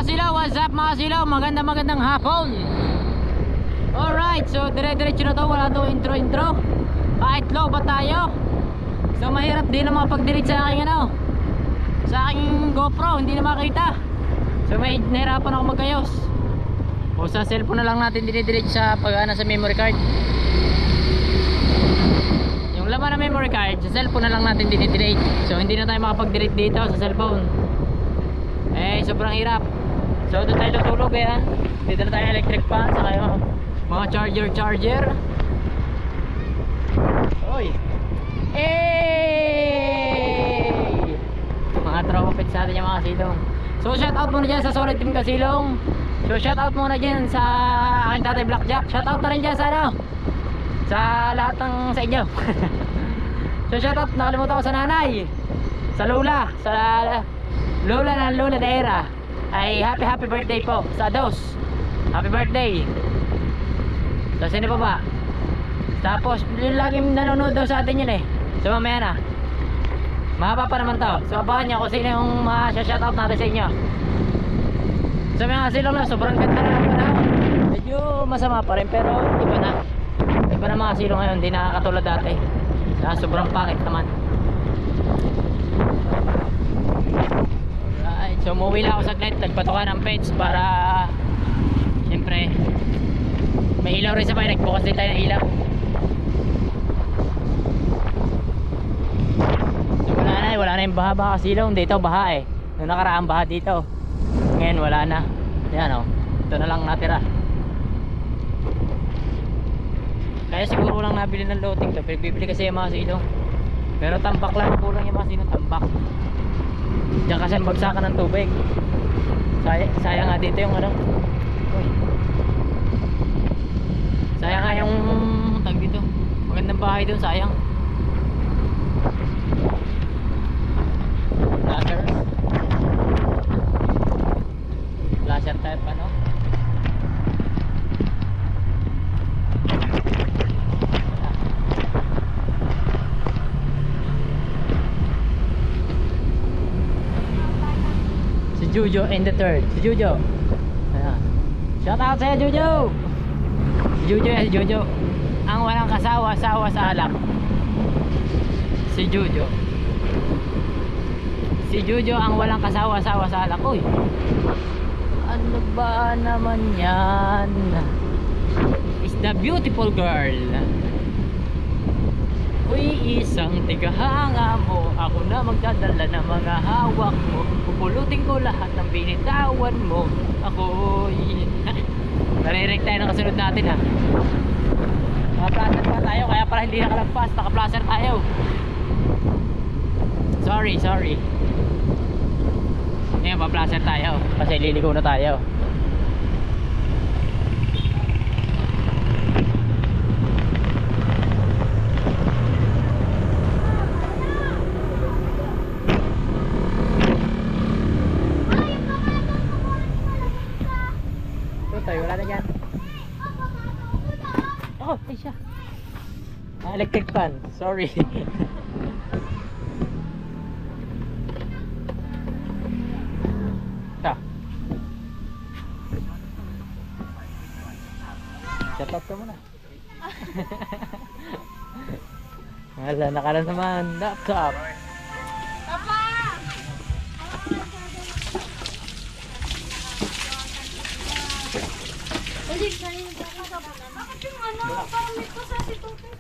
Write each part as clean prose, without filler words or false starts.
silaw, what's up mga silaw? Magandang hapon. Alright, so dire-diretso na to. Wala to intro. Kahit low ba tayo? So mahirap din na makapag-direct sa aking sa aking GoPro, hindi na makita. So may nahirapan ako magayos. O sa cellphone na lang natin dinidirect sa pag-ana sa memory card. Yung laman ng memory card, sa cellphone na lang natin dinidirect. So hindi na tayo makapag-direct dito sa cellphone. Sobrang hirap. So doon tayo tutulog dito na tayo electric fan sa kayo mga charger. Oy. Mga tropa pets natin yung mga silong. So shout out muna dyan sa Solid Team Kasilong. So shout out muna dyan sa aking tatay Blackjack. Shout out na rin dyan sa sa lahat ng sa inyo. So shout out, nakalimutan ko sa nanay, sa lola, sa lola Daera. Ay happy birthday po sa dos. Happy birthday. So sino pa ba? Tapos yung laging nanonood daw sa atin yun So mamaya na, mahaba pa naman to. So abangan nyo kung sino yung shoutout natin sa inyo. So mga silong na, sobrang ganda na naman medyo masama pa rin pero iba na mga silong ngayon. Hindi nakakatulad dati. Sobrang pangit naman. Alright, so umuwi lang ako saglit. Nagpatukan ng pets para siyempre may ilaw rin sa bahay. Nagbukas din tayo ng ilaw. So wala na yung baha silong. Dito baha Noong nakaraan baha dito. Ngayon wala na. Yan ito na lang natira. Kaya siguro lang nabili ng loting to. Bibili kasi yung mga silong. Pero tambak lang, kulang yung mga silong tambak. Diyan kasi bagsakan ng tubig. Sayang nga dito yung sayang nga yung tag dito. Magandang bahay doon, sayang. Flasher type si Jujo and the third. Si Jujo. Shout out sa'yo Jujo. Si Jujo ang walang kasawa-sawa sa alak. Si Jujo ang walang kasawa-sawa sa alak. Uy, ano ba naman yan? Is the beautiful girl. Uy, isang tigahanga mo, ako na magdadala ng mga hawak mo. Pupulutin ko lahat ng binitawan mo. Ako'y narinig tayo ng kasunod natin Naka-placer pa tayo, kaya pala hindi nakalagpas. Naka-placer tayo. Sorry. Ngayon pa-placer tayo kasi liligo na tayo. Wala na dyan. Ay siya. Electric fan. Sorry. Shoutout ka muna. Wala, nakalan naman. Laptop. Papa! Ulit, bakit yung parang may ko sa situtin?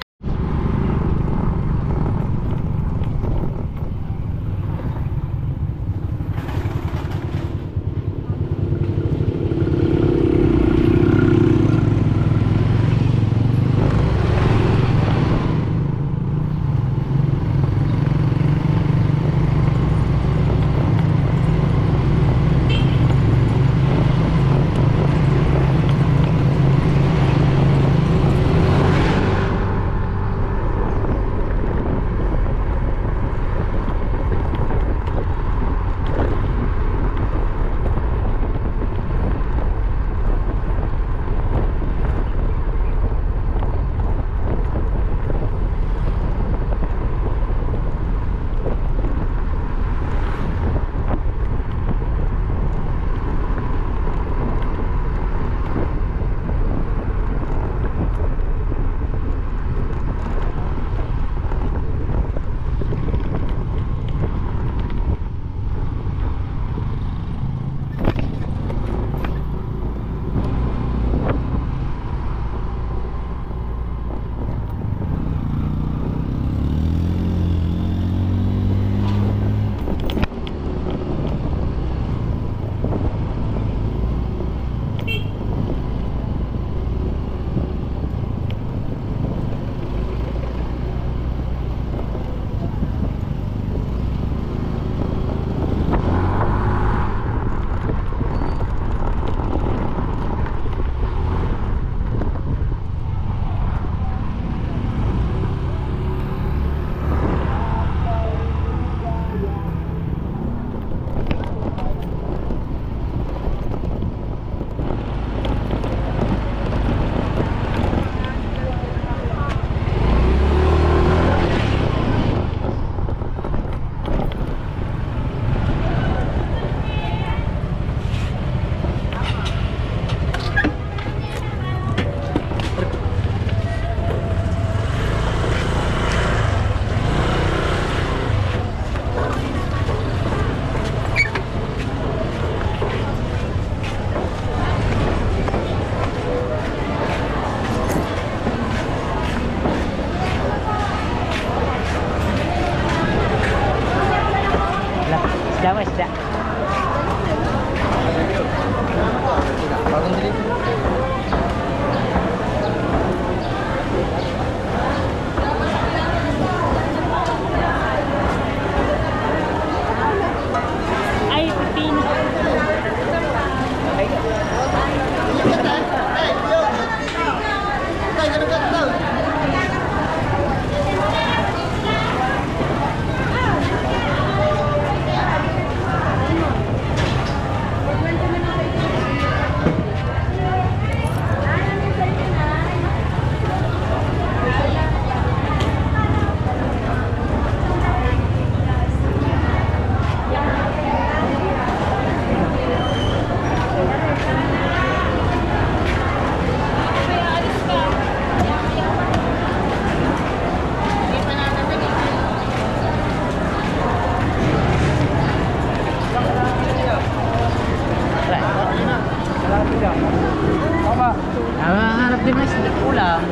Ulam.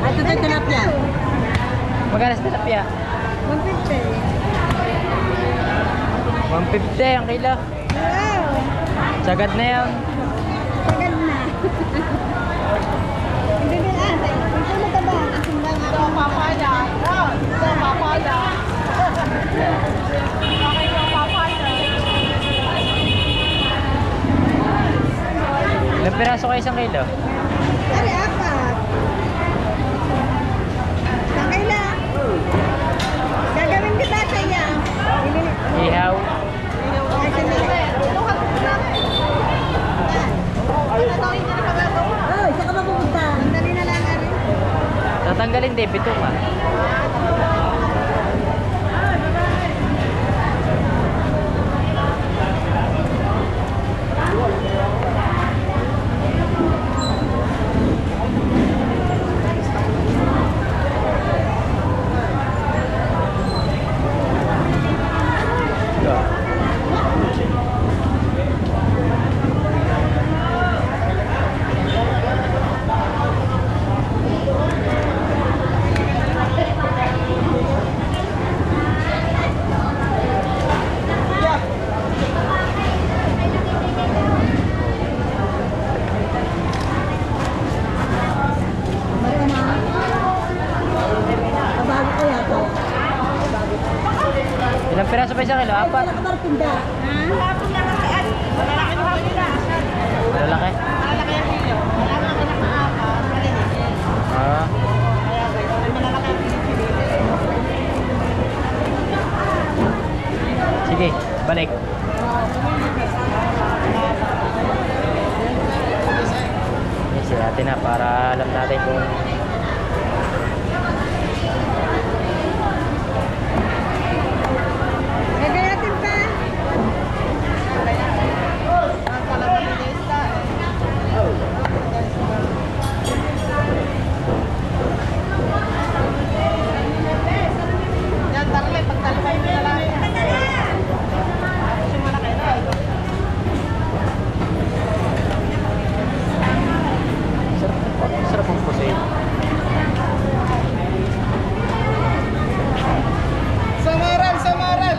Ito tayo tilapia. Magkano sa tilapia? 150. 150 ang kilo. Wow! Sagad na yan. Sagad na. Hindi din ate. Ito na ba? Asumbang ako. Papaya. Ito papaya. Okay po papaya. Ilang piraso kayo isang kilo? Ari, apat. Sakay na. Gagawin kita sa iya. Ihaw. Ay, sandali. Oh, isa ka ba pupunta? Sandali na lang, Ari. Tatanggalin din, bito ka. Ilang piraso pa isang kilo? Apat. Nakabartinda. Ha? Malalaki? Ah. Sige, balik. Yes, natin na para alam natin kung Gagayatin pa. Yan, talay. Pagtalay mo na lang. sarap ang pusit. Samaran, samaran.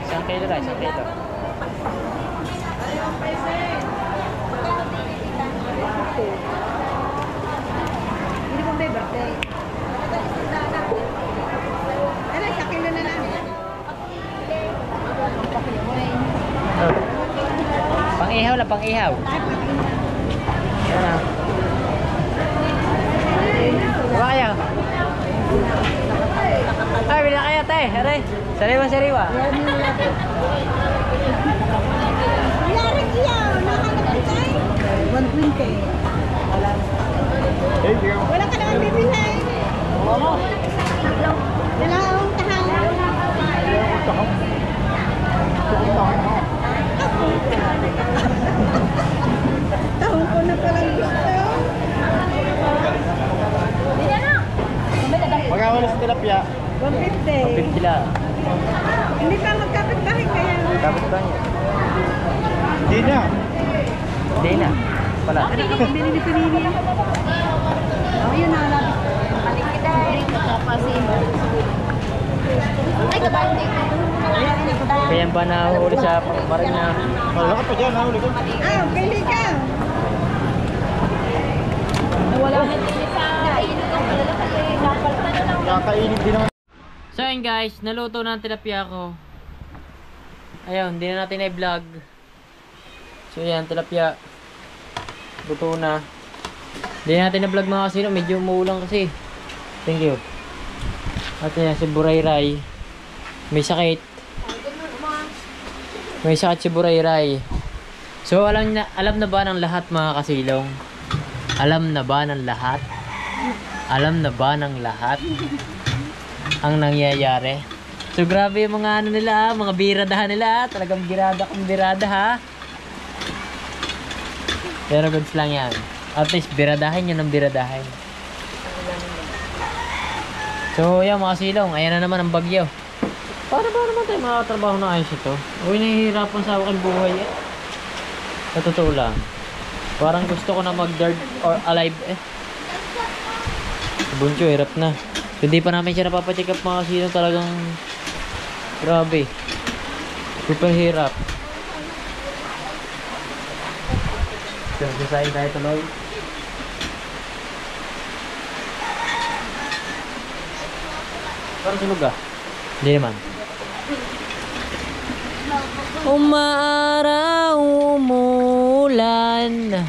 Isang kilo na, isang kilo. Hindi ko may birthday. Ano, sa kilo na lang. Oh. Pang-ihaw lang, pang-ihaw. Yan na. Diba kayo? Ay, bila kayo, te. Aray, sariwa-sariwa. Yarik iyaw, nakakapitay. 120. Wala ka naman bibilhin. Dalawang tahang. Tahong ko na palang gusto. Magkawala sa tilapia. 150. 50 lang. Hindi pa magkapit-bahay kaya. Dapat ba niya? Hindi na. Hindi na. Pala. Bili ni Pinini. Ayun na lang. Balik kita. Ay, kabayan din. Kaya ba nahuli sa pagmarin na? Wala ka pa dyan, nahuli ko. Ah, pili ka. Wala ka din sa init ng malalaki. Napalitan na lang. Kakainip din naman. So ayun guys, naluto na ang tilapia ko. Ayun, hindi na natin i-vlog. So ayan, tilapia. Luto na. Hindi natin na-vlog mga kasino, medyo umuulan kasi. Thank you. At ayan, si Burayray. May sakit. May sakit si Burayray. So alam na ba ng lahat mga kasilong? Alam na ba ng lahat Alam na ba ng lahat ang nangyayari? So grabe yung mga ano nila, mga biradahan nila. Talagang birada kung birada ha. Pero goods lang yan. At least biradahin yun ng biradahin. So yan mga silong, ayan na naman ang bagyo. Paano ba naman tayo makakatrabaho na ayos ito? Uy, nahihirapan sa akin buhay eh. Sa totoo lang. Parang gusto ko na mag-dead or alive eh. Buncho, hirap na. Hindi pa namin siya napapacheck up mga silong, talagang grabe. Super hirap. So, design tayo tuloy. Parang sunog ah. Hindi naman. Umaaraw, umulan.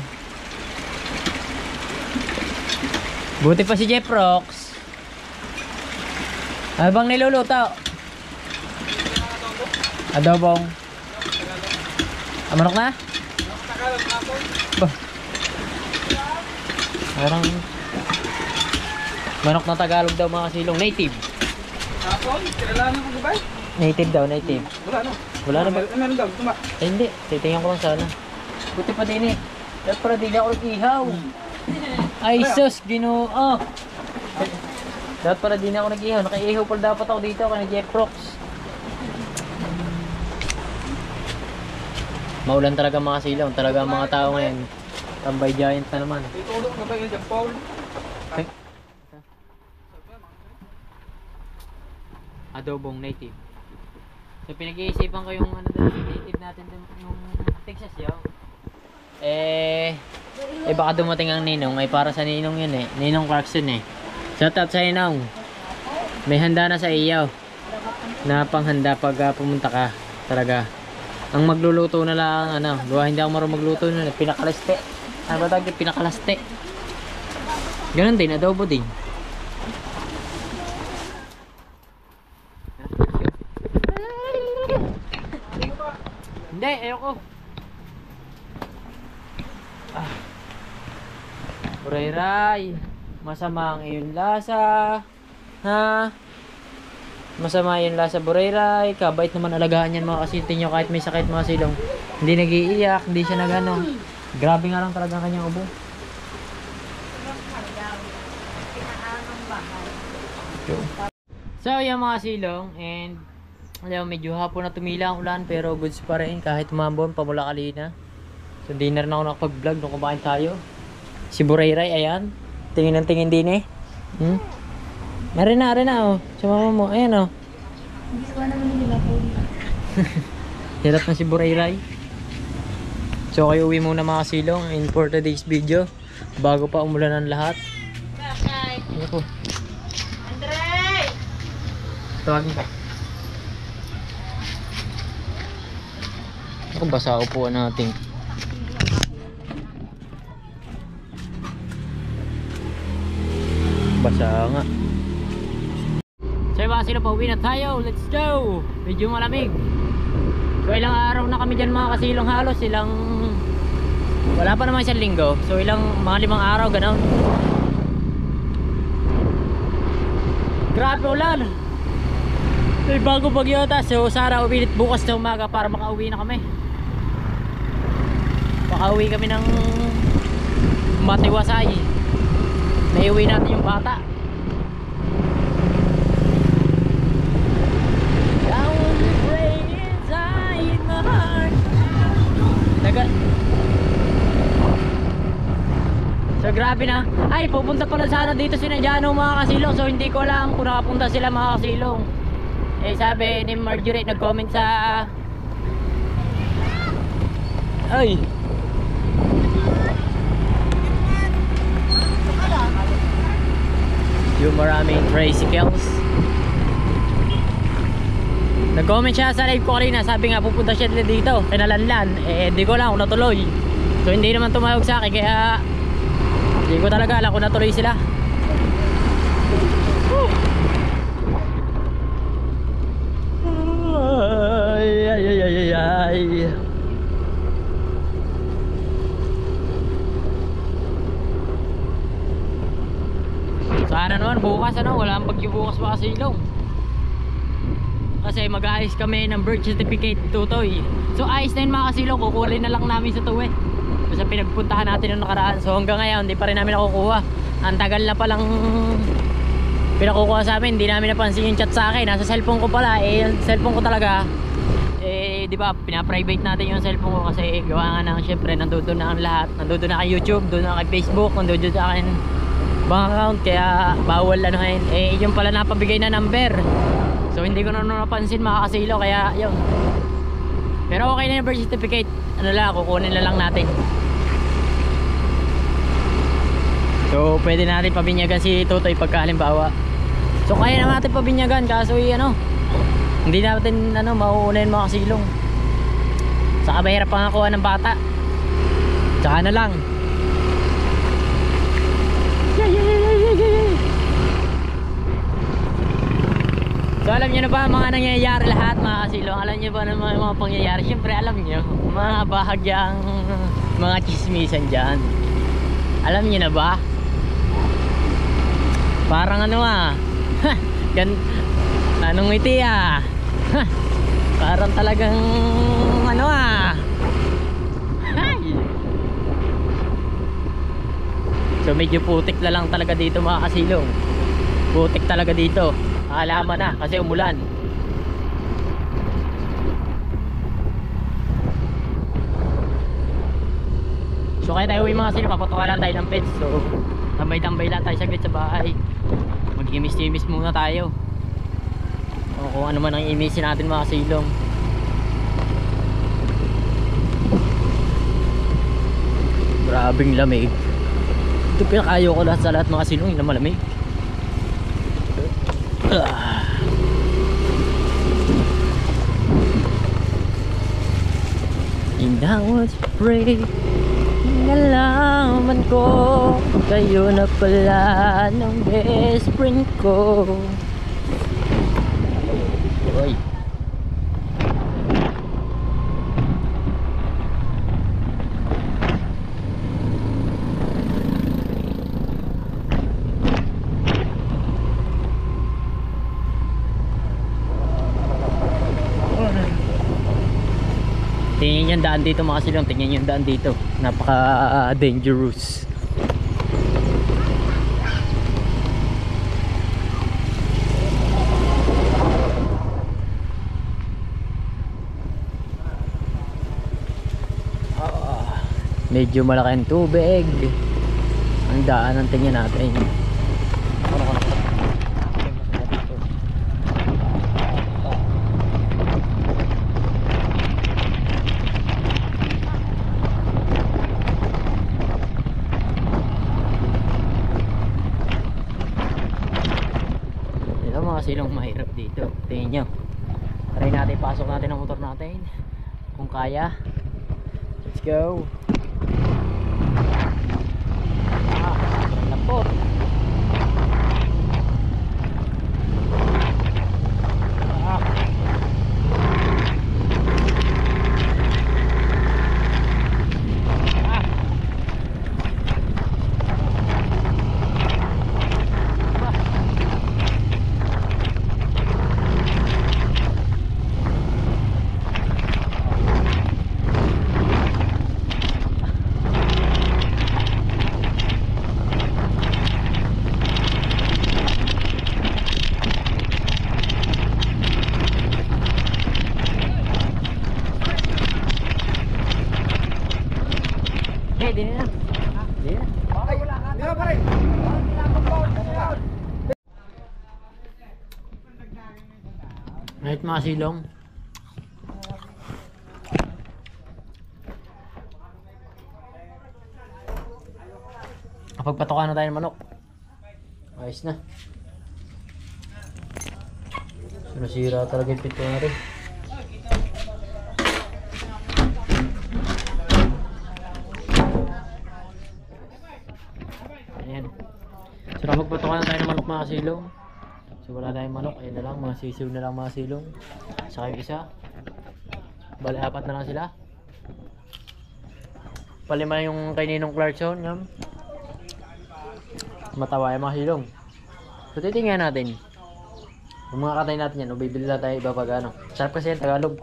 Buti pa si Jeff Rocks. Ano bang niluluto? Adobong. Manok na? Bah. Parang manok na Tagalog daw mga silong. Native. Kilala ko ba? Native daw, native. Wala no. Wala na ba? Meron daw, tuma. Eh, hindi. Titingnan ko lang sana. Buti pa din eh. Dapat pala din ako nag-ihaw. Ay sus, ginoo. Dapat pala din ako nag-ihaw. Naka-ihaw pala dapat ako dito. Kaya Jeff Rocks. Maulan talaga mga silong. Talaga ang mga tao ngayon. Tambay giant na naman. Itulog na ba yung Jeff Paul? Adobong native. So pinag-iisipan ko yung ano daw, native natin yung Texas yaw. Baka dumating ang ninong, ay para sa ninong yun eh. Ninong Clarkson eh. Shout out sa ninong. May handa na sa iyo. Na panghanda pag pumunta ka. Talaga. Ang magluluto na lang ano, gawa hindi ako marunong magluto na, pinakalaste. Ano ba tawag? Pinakalaste. Ganun din, adobo din. Hindi, ayoko. Buray-ray. Masama ang iyong lasa. Ha? Masama yung lasa, buray-ray. Kabait naman alagaan yan mga kasintin nyo kahit may sakit mga silong. Hindi nag-iiyak, hindi siya nagano. Grabe nga lang talaga ang kanyang ubo. So yung mga silong, and alam, medyo hapon na tumila ang ulan pero goods pa rin kahit umambon pamula kanina. So di na rin ako nakapag-vlog nung kumain tayo. Si Buray-ray, ayan. Tingin ng tingin din eh. Arin na oh. Sumama mo, ayan oh. Hindi ko naman nila po. Hirap na si Buray-ray. So kayo uwi muna mga silong in for today's video. Bago pa umulan ang lahat. Ano ko? Andre! Tawagin ka. Ako basa upuan natin. Basa nga. So yung mga sila, pauwi na tayo. Let's go! Medyo malamig. So ilang araw na kami dyan mga kasilong, halos ilang wala pa naman isang linggo. So ilang mga 5 araw gano'n. Grabe ulan. May bago bagyo ata. So sana umilit bukas na umaga para makauwi na kami. Makauwi kami ng Matiwasay. Naiuwi natin yung bata. So grabe na. Ay, pupunta pala sana dito si Najano mga kasilong. So hindi ko alam kung nakapunta sila mga kasilong. Eh sabi ni Marjorie, nag-comment sa ay yung maraming tricycles. Nag-comment siya sa live ko kanina. Sabi nga pupunta siya dito Kinalanlan. Eh di ko lang kung natuloy. So hindi naman tumawag sa akin. Kaya hindi ko talaga alam kung natuloy sila. Ay. sana naman bukas ano, wala ang bagyo bukas mga kasilong. Kasi mag-aayos kami ng birth certificate tutoy. So ayos na yun mga kasilong, kukunin na lang namin sa tuwi. Basta pinagpuntahan natin yung nakaraan. So hanggang ngayon, hindi pa rin namin nakukuha. Ang tagal na palang pinakukuha sa amin, hindi namin napansin yung chat sa akin. Nasa cellphone ko pala, yung cellphone ko talaga. Di ba, pina-private natin yung cellphone ko kasi gawa nga nang syempre nandoon na ang lahat. Nandoon na kay YouTube, doon na kay Facebook, nandoon sa akin bank account, kaya bawal anuhin. Yung pala napabigay na number. So hindi ko na napansin mga kasilo, kaya yun. Pero okay na yung birth certificate. Ano lang, kukunin na lang natin. So pwede natin pabinyagan si Totoy pagka halimbawa. So kaya naman natin pabinyagan, kaso hindi natin mauunahin mga kasilong. Saka mahirap pangakuha ng bata. Tsaka na lang. So alam nyo na ba mga nangyayari lahat mga kasilong? Alam nyo ba ng mga pangyayari? Siyempre alam nyo, mga bahagyang mga chismisan dyan. Alam nyo na ba? Parang anong ngiti parang talagang Hay! So medyo putik na lang talaga dito mga kasilong. Putik talaga dito. Halaman na kasi umulan. So kaya tayo uwi mga kasilong, paputukan lang tayo ng pets. So tambay-tambay lang tayo saglit sa bahay. Mag-imis-imis muna tayo. O kung ano man ang imisin natin mga kasilong. Grabing lamig. Ito pinakayo ko lahat sa lahat mga kasilong, yung malamig. And I was afraid, nalaman ko kayo na pala ng best friend ko. Uy. Tingnan yung daan dito mga kasilong, tingnan yung daan dito. Napaka dangerous. Medyo malaki ang tubig. Ang daan ang tingnan natin. Ito mga silong mahirap dito. Tingnan nyo. Try natin, pasok natin ang motor natin kung kaya. Let's go. Lapot. Kahit mga silong. Kapag patukan na tayo ng manok, ayos na. Sinasira talaga yung pito na rin. Ayan. So kapag patukan na tayo ng manok mga silong, so wala tayong manok, ayun na lang, mga sisiw na lang mga silong. Saka yung isa, bali apat na lang sila. Palima yung kay Ninong Clarkson, yan. Matawa yung mga silong. So titingnan natin. Yung mga katay natin yan, o bibili na tayo iba pag ano. Sarap kasi yan, Tagalog.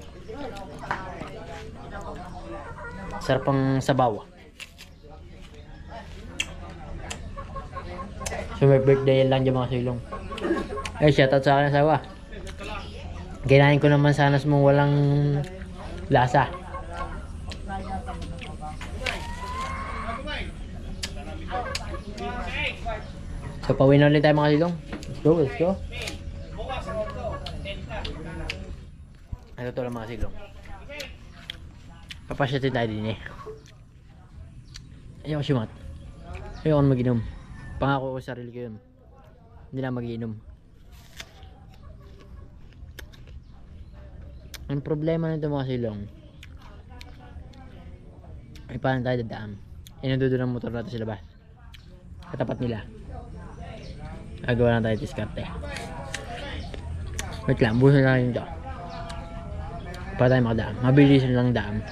Sarap ang sabaw. So may birthday yan lang dyan mga silong. Eh, shoutout sa akin asawa. Kinain ko naman sana mong walang lasa. So pauwi na ulit tayo mga silong. Let's go, let's go. Ito to lang mga silong. Papasyatin tayo din eh. Ayoko siumat. Ayoko mag-inom. Pangako ko sa sarili ko yun. Hindi na mag-inom. Ang problema nito mga silong, ay paano tayo dadaan? Inududo ng motor natin sa labas. Katapat nila. Gagawa lang tayo diskarte. Wait lang, buhusan lang yung daan. Para tayo makadaan. Mabilis lang daan.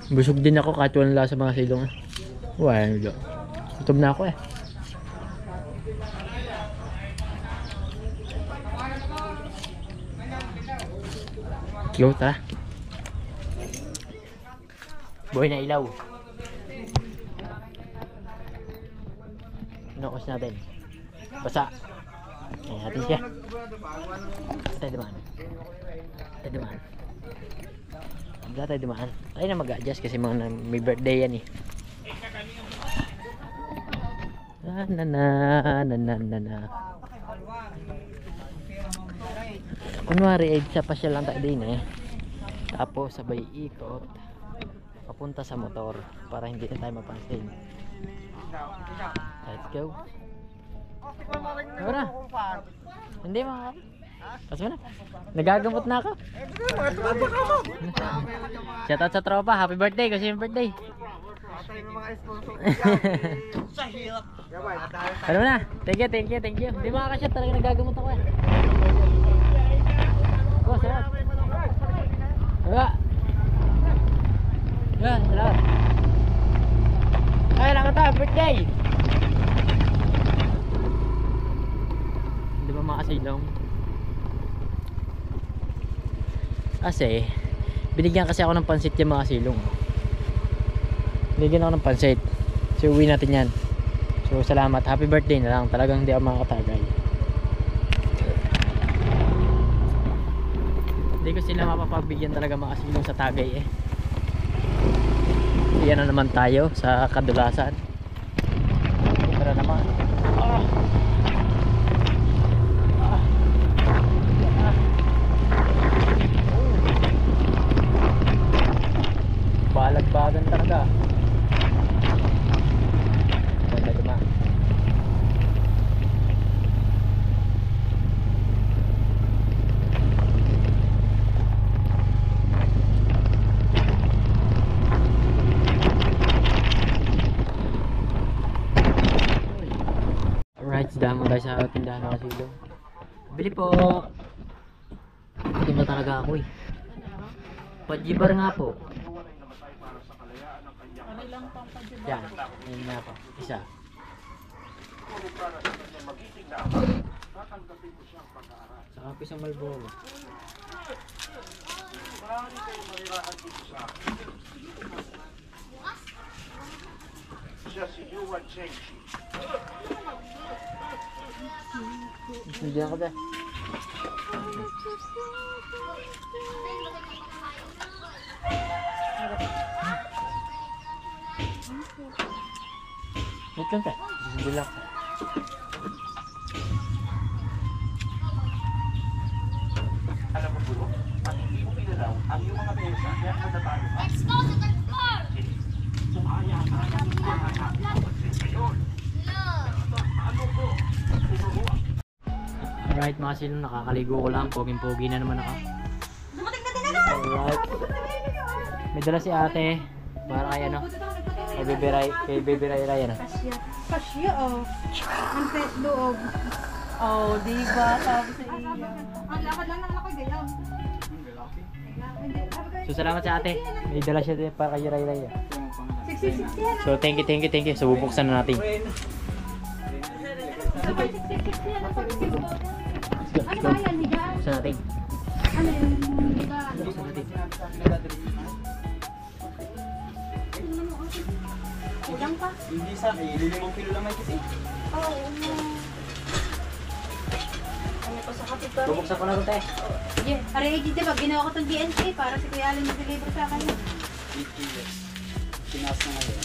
Busog din ako kahit walang lasa mga silong. Wala nyo. Gutom na ako eh. Yo, tara. Buhay na ilaw. Inokos natin. Basa. Ayan natin siya. Tayo dumaan. Tayo dumaan. Wala tayo dumaan. Tayo na mag-adjust kasi mga may birthday yan eh. Na. Kunwari eh, sa pasyal lang tayo din eh. Tapos sabay ikot papunta sa motor para hindi na tayo mapansin. Let's go. Tara. Hindi mga pas mo na. Nagagamot na ako. Shoutout sa tropa. Happy birthday kasi yung birthday. Ano na? Thank you. Hindi makakashot talaga, nagagamot ako eh. Oh, salamat. Salamat. Ay, nakata, birthday. Hindi ba makasilong? Kasi binigyan kasi ako ng pansit yung mga silong. Binigyan ako ng pansit. So uwi natin yan. So salamat. Happy birthday na lang. Talagang hindi ako makakatagay. Hindi ko sila mapapagbigyan talaga mga silong sa tagay eh. Iyan na naman tayo sa kadulasan. Tara naman. Balagbagan talaga. Ganda naman. Alright, damo tayo sa tindahan ng silong. Bili po. Hindi ba talaga ako eh. Pajibar nga po. Yan, yun nga po. Isa. Saka po isang Malboro. Hindi ako dyan. Wait lang tayo. Susunod lang. Alam mo bro, pag hindi mo pinalaw ang iyong mga pesa, kaya natatalo ka. Let's go sa third floor! Sumaya ka na yung mga kapatid ngayon. Ano ko? Alright mga silong, nakakaligo ko lang. Poging-pogi na naman ako. Alright. May dala si ate. Para kay ano. Kay Baby Ray Ray ano. Kasya oh. Ang pet loob. Oh, di ba? Sabi sa iyo. Ang lakad lang ng anak ko, ganyan. So salamat sa ate. May dala siya din para kay Ray. 60 yan. So thank you. So bubuksan na natin. Sabay 60 yan. Ano ba yan, higaan? Buksan natin. Ano yun, higaan? Buksan natin. Kulang pa. Hindi sa akin, 5 kilo lang may kasi. Oo. Ano pa sa kapit pa rin? Bubuksan ko na rin tayo. Sige, aray, di ba, ginawa ko itong DNC para si Kuya Alan mag-deliver sa akin. 8 kilos. Tinaas na ngayon.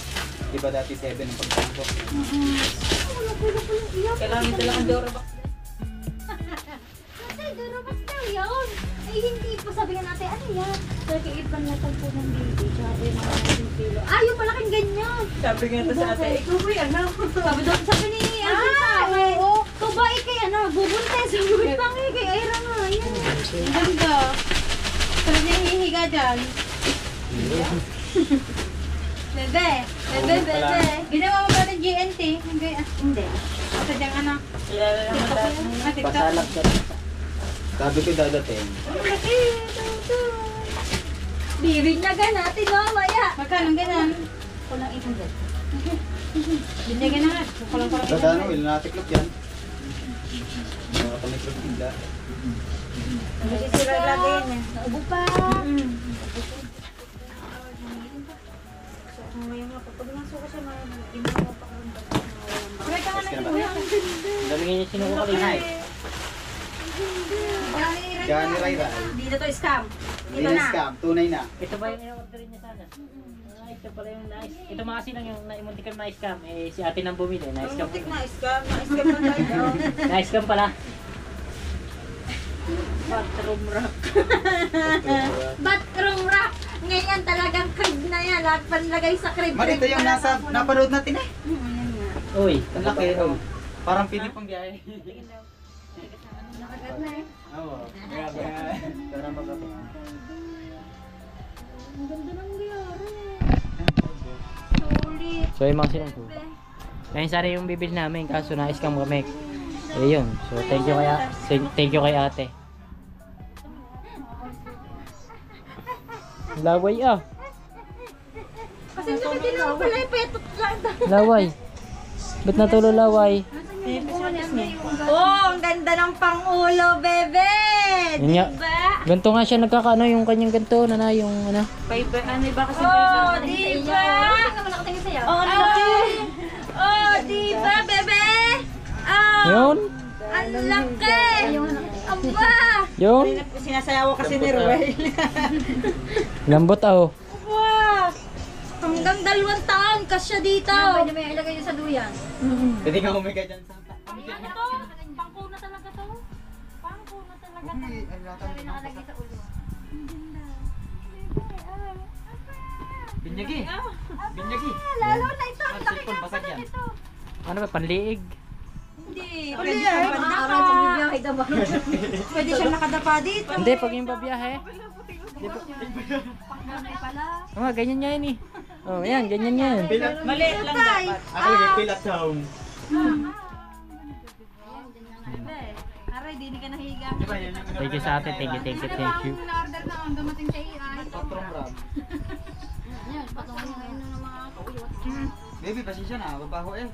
Diba dati 7 ang pagtangkok? Kailangan ito lang ang Dorobox. Ate, Dorobox daw yun. Ay, hindi po sabihin natin, ano yan? Sabi iba na tagpo ng baby. Sabi na 1 kilo. Ah, yung palaking ganyan. Sabi nga ito sa ate, ikaw ba yan? Sabi ni oo. Tubae kay ano, bubuntes. Sabi pangi kay Ira nga. Yan. Ang ganda. Sabi niya hihiga dyan. Bebe. Ginawa mo ba ng GNT? Hindi. Kasi dyan anak. TikTok. Pasalak siya. Sabi ko dadating. Bibig na natin mamaya. Magkano ganun? Kulang 800. Binigyan na nga. Kulang Dadano, ilan natiklop yan? Mga kamiklop nila. Masisira lagi yan yan. Naubo pa. So, ngayon nga, pag nasuko siya, ginawa pa karon. Kuray ka nga na Yes, kuya. Ang dami nga niya sinuko kanina eh. Johnny Ray. Dito to scam. Dito Linis na. ka, tunay na. Ito ba yung in-order niya sana? Ito pala yung nice. Ito mga kasi lang yung naimuntikan na scam. Eh si ate nang bumili. Nice scam. Muntik na scam. Na-scam na tayo. Nice scam pala. Bathroom rack. Bathroom rack. Ngayon talagang crib na yan. Lahat panlagay sa crib. Marito yung nasa, napanood natin eh. Uy, Ang laki, oh. Parang pili pang biyahe. Nakagat na eh. Oo. Grabe. Para magabi. Ang ganda ng gyari. Sulit. So yung mga silang to. Ngayon sana yung bibili namin kaso na-scam kami. Eh yun. So thank you kay ate. Laway ah. Kasi sabi din naman pala yung petot lang. Laway. Ba't natulo laway? Oh, ang ganda ng pangulo, bebe! Yun nga. Diba? Ganto nga siya nagkakaano yung kanyang ganto na yung ano. Ano ba kasi Oh, diba? Tingnan mo nakatingin sa'yo. Oh, laki! Oh, diba, bebe? Oh, Yun. ang laki! Aba! Yun. Sinasayaw kasi ni Ruel. Lambot ah oh. Wow! Hanggang 2 taon kasya dito. Pwede mo yung ilagay yun sa duyan. Pwede ka umika dyan sa... Ano to? Pangkuna talaga to. Pangkuna talaga to. Sabi nakalagay sa ulo. Binyagi. Binyagi. Lalo na ito. Ang laki Cellphone, nga basag pala yan. nito. Ano ba panliig? Hindi. Pwede Pwede yan. siya Araw sa bibiyahe daw. Pwede siyang nakadapa dito. Hindi, pag yung babiyahe. Pangkunay pala. Oh, ganyan yan eh. Oh, yan, ganyan yan. Maliit lang dapat. Ako yung pilat sound. Aray, di ka nahiga. Diba yan yung... Thank you sa atin, thank you. Na-order na ang dumating sa AI. Patrong ram. Yan, patungan niya ngayon ng mga kauyot. Baby, pasensya na. Babaho eh.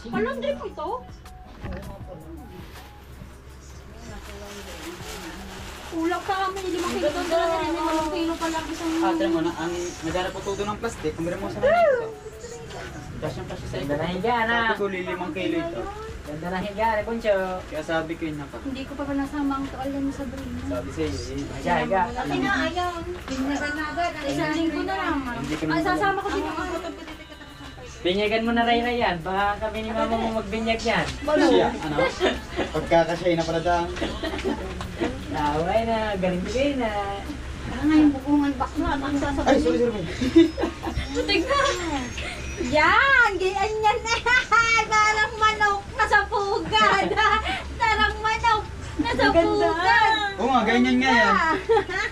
Palundri mo ito? Kulang pa kami, 5 kilo doon dala na rin, 5 kilo pa lang isang... Tira mo na, ang naghanap po todo ng plastic. Kumira mo sa mga ito. Dasyang pa siya sa Ganda ito. na higa na. Sabi ko, 5 kilo ito. Ganda na higa, Poncho. Kaya sabi ko yun naka. Hindi ko pa ba nasama ang toal yan sa Sabrina. Sabi sa'yo, Higa, higa. Kasi na, ayaw. Binyagan na agad. Isang linggo na lang. Hindi kami Ay, sasama ko dito. Binyagan mo na ray yan. Baka kami ni mama mo magbinyag yan. siya, ano? Pagkakasya na pala dang. Naway na, galing bigay na. Parang nga yung bukungan bakla. Ang Ay, sasabihin. sorry, sorry. Tignan. Yan! Ganyan yan eh! Parang manok na sa pugad! Parang manok na sa pugad! Oo nga, ganyan nga yan.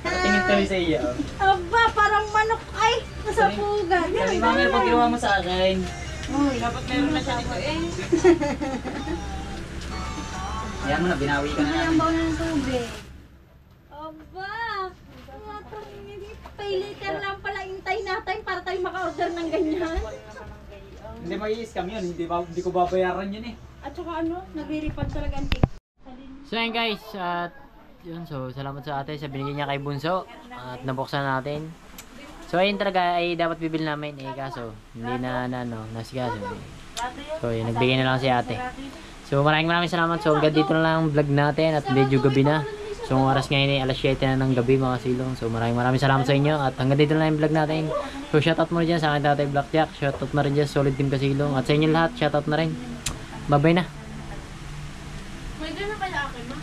Nakatingin kami sa iyo. Aba, parang manok ay nasa pugad! Sabi mami, pag ginawa mo sa akin, Uy, Dapat meron na siya dito eh. Ayan mo na, binawi ka na namin. Ang baon na ng tubig. aba, pay later lang pala intay natin para tayo maka-order ng ganyan. Hindi mag-i-scam yun, hindi ko babayaran yun eh. At saka ano, nagre-refund talaga ang tick. So yun guys, at yun, so salamat sa ate sa binigyan niya kay Bunso at nabuksan natin. So ayun talaga ay dapat bibili namin eh kaso hindi na nasigaso. So yun, nagbigay na lang si ate. So maraming salamat. So hanggang dito na lang ang vlog natin at medyo gabi na. So ang oras ngayon ay alas 7 na ng gabi mga silong. So maraming salamat sa inyo at hanggang dito na lang yung vlog natin. So shoutout mo rin dyan sa akin tatay Blackjack. Shoutout na rin dyan sa Solid Team Kasilong. At sa inyo lahat, shoutout na rin. Bye bye na. May gano'n pala akin, ma?